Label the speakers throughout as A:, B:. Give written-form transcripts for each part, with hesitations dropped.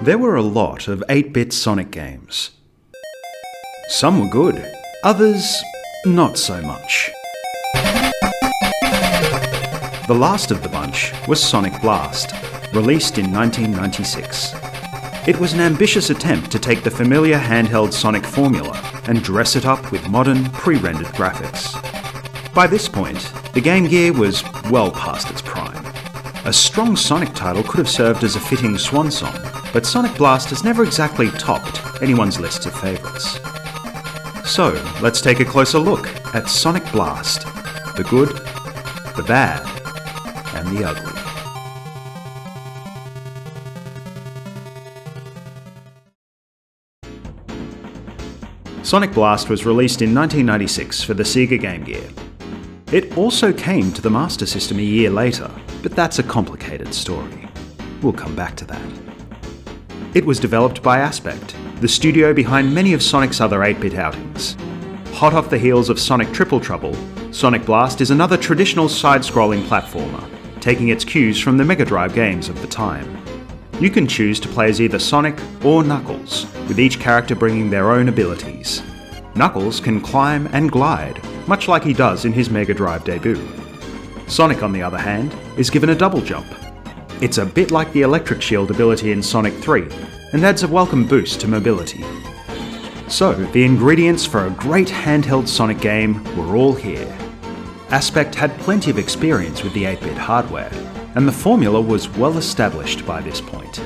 A: There were a lot of 8-bit Sonic games. Some were good, others not so much. The last of the bunch was Sonic Blast, released in 1996. It was an ambitious attempt to take the familiar handheld Sonic formula and dress it up with modern, pre-rendered graphics. By this point, the Game Gear was well past its prime. A strong Sonic title could have served as a fitting swan song, but Sonic Blast has never exactly topped anyone's lists of favourites. So, let's take a closer look at Sonic Blast, the good, the bad, and the ugly. Sonic Blast was released in 1996 for the Sega Game Gear. It also came to the Master System a year later, but that's a complicated story. We'll come back to that. It was developed by Aspect, the studio behind many of Sonic's other 8-bit outings. Hot off the heels of Sonic Triple Trouble, Sonic Blast is another traditional side-scrolling platformer, taking its cues from the Mega Drive games of the time. You can choose to play as either Sonic or Knuckles, with each character bringing their own abilities. Knuckles can climb and glide, much like he does in his Mega Drive debut. Sonic, on the other hand, is given a double jump. It's a bit like the Electric Shield ability in Sonic 3, and adds a welcome boost to mobility. So, the ingredients for a great handheld Sonic game were all here. Aspect had plenty of experience with the 8-bit hardware, and the formula was well established by this point.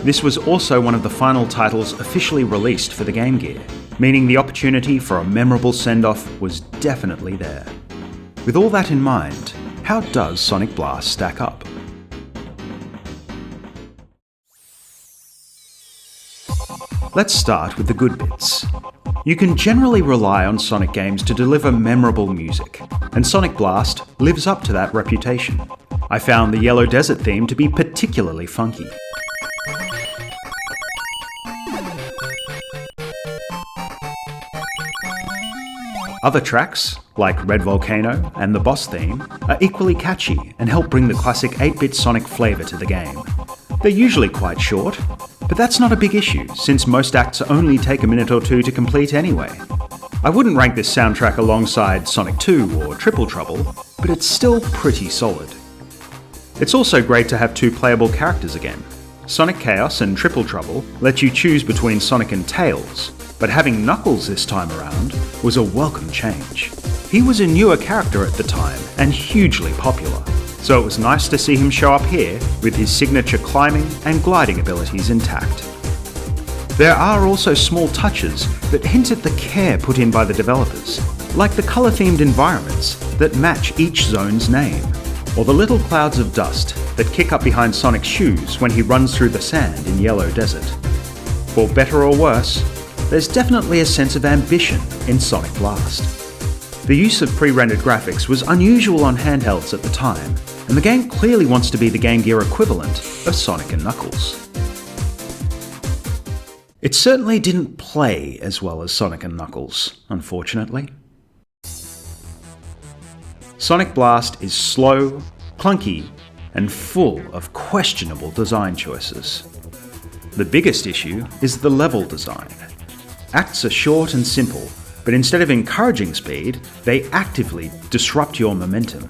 A: This was also one of the final titles officially released for the Game Gear, meaning the opportunity for a memorable send-off was definitely there. With all that in mind, how does Sonic Blast stack up? Let's start with the good bits. You can generally rely on Sonic games to deliver memorable music, and Sonic Blast lives up to that reputation. I found the Yellow Desert theme to be particularly funky. Other tracks, like Red Volcano and the boss theme, are equally catchy and help bring the classic 8-bit Sonic flavour to the game. They're usually quite short, but that's not a big issue, since most acts only take a minute or two to complete anyway. I wouldn't rank this soundtrack alongside Sonic 2 or Triple Trouble, but it's still pretty solid. It's also great to have two playable characters again. Sonic Chaos and Triple Trouble let you choose between Sonic and Tails, but having Knuckles this time around was a welcome change. He was a newer character at the time and hugely popular, so it was nice to see him show up here with his signature climbing and gliding abilities intact. There are also small touches that hint at the care put in by the developers, like the colour-themed environments that match each zone's name, or the little clouds of dust that kick up behind Sonic's shoes when he runs through the sand in Yellow Desert. For better or worse, there's definitely a sense of ambition in Sonic Blast. The use of pre-rendered graphics was unusual on handhelds at the time, and the game clearly wants to be the Game Gear equivalent of Sonic and Knuckles. It certainly didn't play as well as Sonic and Knuckles, unfortunately. Sonic Blast is slow, clunky, and full of questionable design choices. The biggest issue is the level design. Acts are short and simple, but instead of encouraging speed, they actively disrupt your momentum.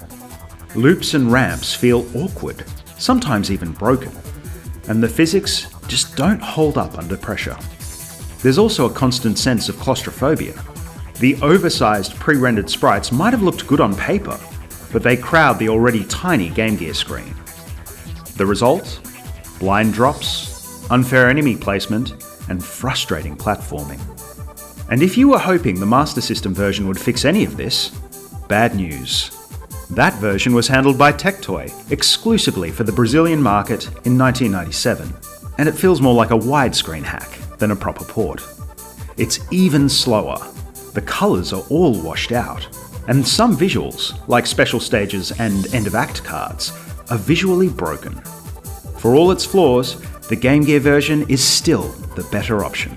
A: Loops and ramps feel awkward, sometimes even broken, and the physics just don't hold up under pressure. There's also a constant sense of claustrophobia. The oversized pre-rendered sprites might have looked good on paper, but they crowd the already tiny Game Gear screen. The result? Blind drops, unfair enemy placement, and frustrating platforming. And if you were hoping the Master System version would fix any of this, bad news. That version was handled by Tectoy exclusively for the Brazilian market in 1997, and it feels more like a widescreen hack than a proper port. It's even slower. The colours are all washed out, and some visuals, like special stages and end-of-act cards, are visually broken. For all its flaws, the Game Gear version is still the better option.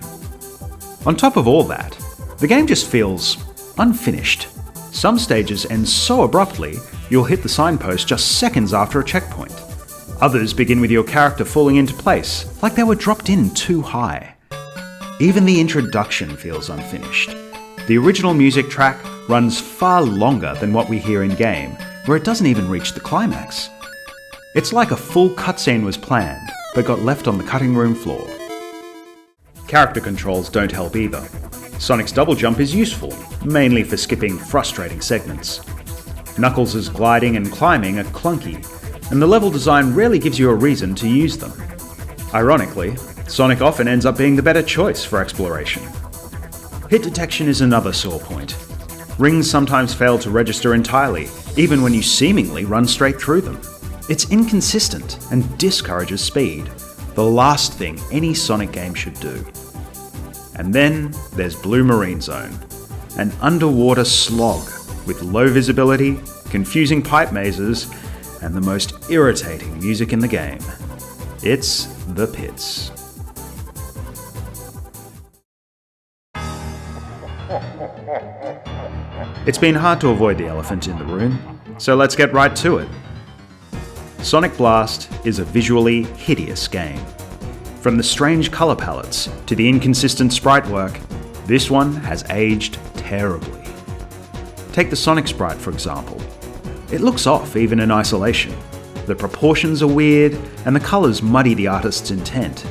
A: On top of all that, the game just feels unfinished. Some stages end so abruptly, you'll hit the signpost just seconds after a checkpoint. Others begin with your character falling into place, like they were dropped in too high. Even the introduction feels unfinished. The original music track runs far longer than what we hear in-game, where it doesn't even reach the climax. It's like a full cutscene was planned, but got left on the cutting room floor. Character controls don't help either. Sonic's double jump is useful, mainly for skipping frustrating segments. Knuckles' gliding and climbing are clunky, and the level design rarely gives you a reason to use them. Ironically, Sonic often ends up being the better choice for exploration. Hit detection is another sore point. Rings sometimes fail to register entirely, even when you seemingly run straight through them. It's inconsistent and discourages speed, the last thing any Sonic game should do. And then there's Blue Marine Zone, an underwater slog with low visibility, confusing pipe mazes, and the most irritating music in the game. It's the pits. It's been hard to avoid the elephant in the room, so let's get right to it. Sonic Blast is a visually hideous game. From the strange colour palettes to the inconsistent sprite work, this one has aged terribly. Take the Sonic sprite for example. It looks off even in isolation. The proportions are weird and the colours muddy the artist's intent.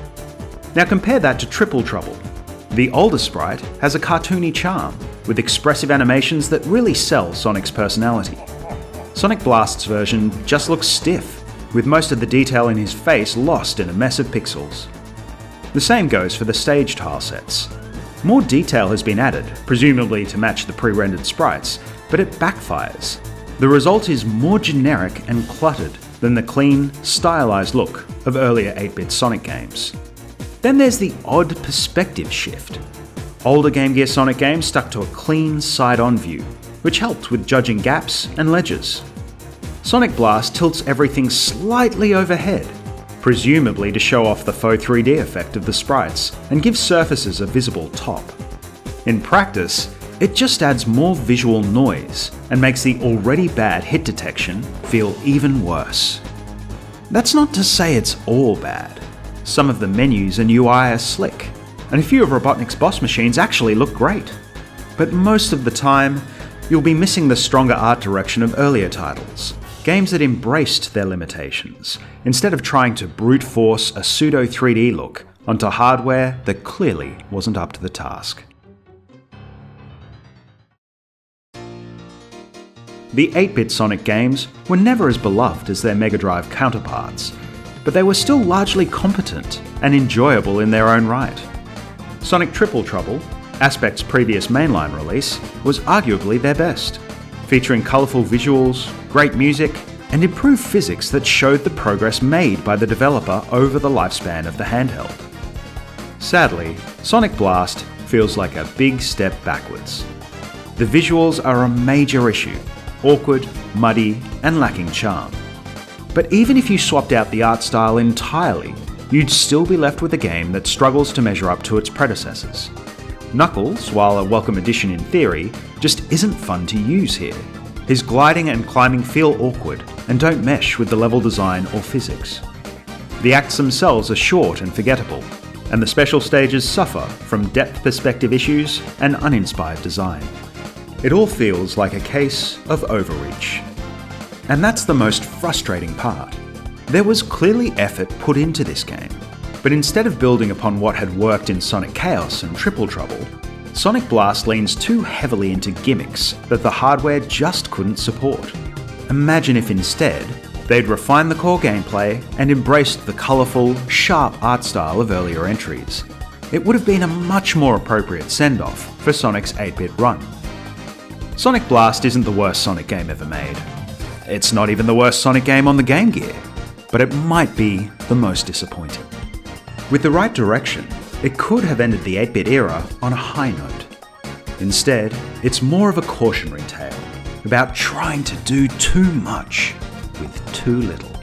A: Now compare that to Triple Trouble. The older sprite has a cartoony charm, with expressive animations that really sell Sonic's personality. Sonic Blast's version just looks stiff, with most of the detail in his face lost in a mess of pixels. The same goes for the stage tile sets. More detail has been added, presumably to match the pre-rendered sprites, but it backfires. The result is more generic and cluttered than the clean, stylized look of earlier 8-bit Sonic games. Then there's the odd perspective shift. Older Game Gear Sonic games stuck to a clean side-on view, which helped with judging gaps and ledges. Sonic Blast tilts everything slightly overhead, presumably to show off the faux 3D effect of the sprites and give surfaces a visible top. In practice, it just adds more visual noise and makes the already bad hit detection feel even worse. That's not to say it's all bad. Some of the menus and UI are slick, and a few of Robotnik's boss machines actually look great. But most of the time, you'll be missing the stronger art direction of earlier titles, games that embraced their limitations, instead of trying to brute force a pseudo 3D look onto hardware that clearly wasn't up to the task. The 8-bit Sonic games were never as beloved as their Mega Drive counterparts, but they were still largely competent and enjoyable in their own right. Sonic Triple Trouble, Aspect's previous mainline release, was arguably their best, featuring colourful visuals, great music, and improved physics that showed the progress made by the developer over the lifespan of the handheld. Sadly, Sonic Blast feels like a big step backwards. The visuals are a major issue, awkward, muddy, and lacking charm. But even if you swapped out the art style entirely, you'd still be left with a game that struggles to measure up to its predecessors. Knuckles, while a welcome addition in theory, just isn't fun to use here. His gliding and climbing feel awkward and don't mesh with the level design or physics. The acts themselves are short and forgettable, and the special stages suffer from depth perspective issues and uninspired design. It all feels like a case of overreach. And that's the most frustrating part. There was clearly effort put into this game, but instead of building upon what had worked in Sonic Chaos and Triple Trouble, Sonic Blast leans too heavily into gimmicks that the hardware just couldn't support. Imagine if instead, they'd refined the core gameplay and embraced the colourful, sharp art style of earlier entries. It would have been a much more appropriate send-off for Sonic's 8-bit run. Sonic Blast isn't the worst Sonic game ever made. It's not even the worst Sonic game on the Game Gear, but it might be the most disappointing. With the right direction, it could have ended the 8-bit era on a high note. Instead, it's more of a cautionary tale about trying to do too much with too little.